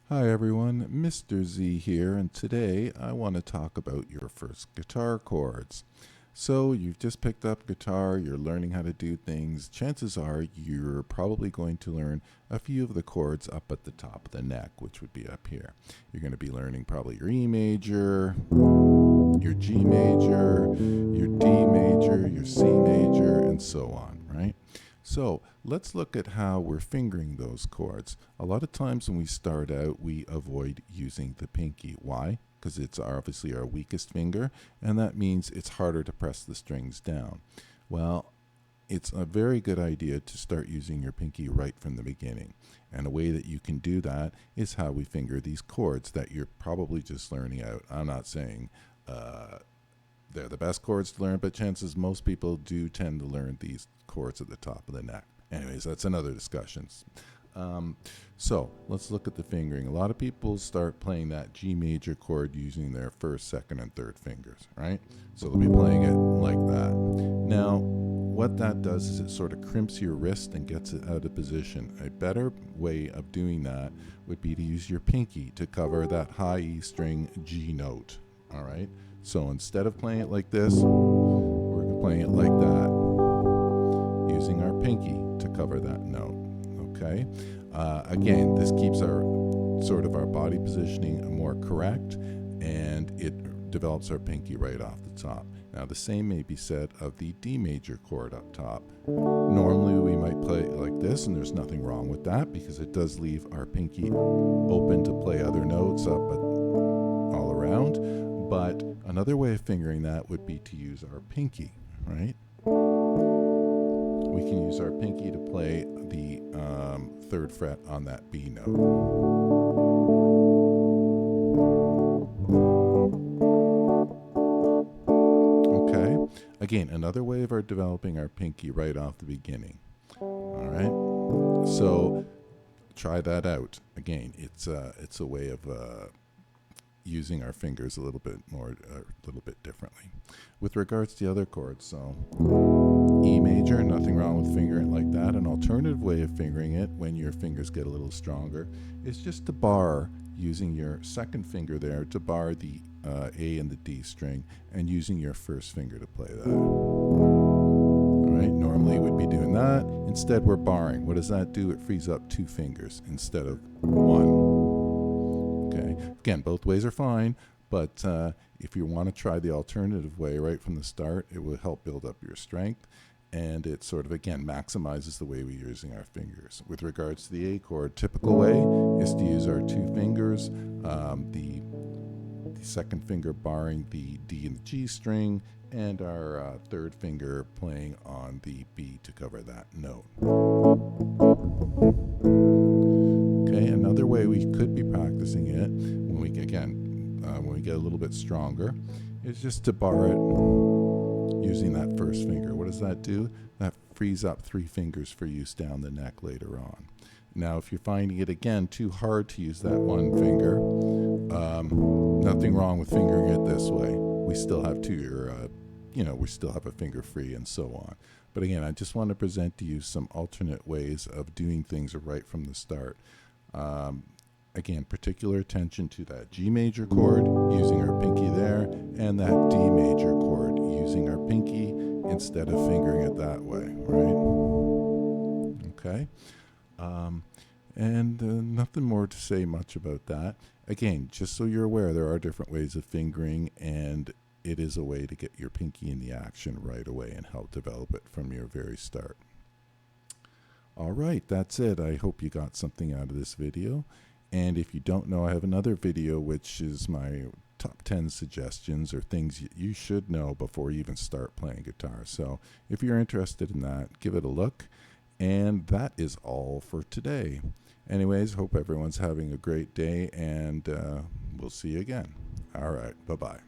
Hi everyone, Mr. Z here, and today I want to talk about your first guitar chords. So, you've just picked up guitar, you're learning how to do things. Chances are you're probably going to learn a few of the chords up at the top of the neck, which would be up here. You're going to be learning probably your E major, your G major, your D major, your C major, and so on, right? So let's look at how we're fingering those chords. A lot of times when we start out, we avoid using the pinky. Why? Because it's obviously our weakest finger, and that means it's harder to press the strings down. Well, it's a very good idea to start using your pinky right from the beginning. And a way that you can do that is how we finger these chords that you're probably just learning out. I'm not saying they're the best chords to learn, but chances most people do tend to learn these chords at the top of the neck. Anyways, that's another discussion. So let's look at the fingering. A lot of people start playing that G major chord using their first, second, and third fingers, right? So they'll be playing it like that. Now, what that does is it sort of crimps your wrist and gets it out of position. A better way of doing that would be to use your pinky to cover that high E string G note, all right? So instead of playing it like this, we're playing it like that, using our pinky to cover that note, okay? Again, this keeps our sort of our body positioning more correct, and it develops our pinky right off the top. Now the same may be said of the D major chord up top. Normally we might play it like this, and there's nothing wrong with that because it does leave our pinky open to play other notes up all around. But another way of fingering that would be to use our pinky, right? We can use our pinky to play the third fret on that B note. Okay, again, another way of developing our pinky right off the beginning. All right, so try that out. Again, it's a way of using our fingers a little bit more, a little bit differently. With regards to the other chords, so E major, nothing wrong with fingering it like that. An alternative way of fingering it when your fingers get a little stronger is just to bar, using your second finger there to bar the A and the D string, and using your first finger to play that. All right, normally we'd be doing that. Instead, we're barring. What does that do? It frees up two fingers instead of one. Okay. Again, both ways are fine, but if you want to try the alternative way right from the start, it will help build up your strength, and it sort of, again, maximizes the way we're using our fingers. With regards to the A chord, typical way is to use our two fingers, the second finger barring the D and the G string, and our third finger playing on the B to cover that note. Okay, another way we could be practicing it when we get a little bit stronger is just to bar it using that first finger. What does that do? That frees up three fingers for use down the neck later on. Now, if you're finding it again too hard to use that one finger, nothing wrong with fingering it this way. We still have we still have a finger free and so on. But again, I just want to present to you some alternate ways of doing things right from the start. Again, particular attention to that G major chord, using our pinky there, and that D major chord, using our pinky instead of fingering it that way, right? Okay. And nothing more to say much about that. Again, just so you're aware, there are different ways of fingering, and it is a way to get your pinky in the action right away and help develop it from your very start. All right, that's it. I hope you got something out of this video. And if you don't know, I have another video which is my top 10 suggestions or things you should know before you even start playing guitar. So if you're interested in that, give it a look. And that is all for today. Anyways, hope everyone's having a great day, and we'll see you again. All right, bye-bye.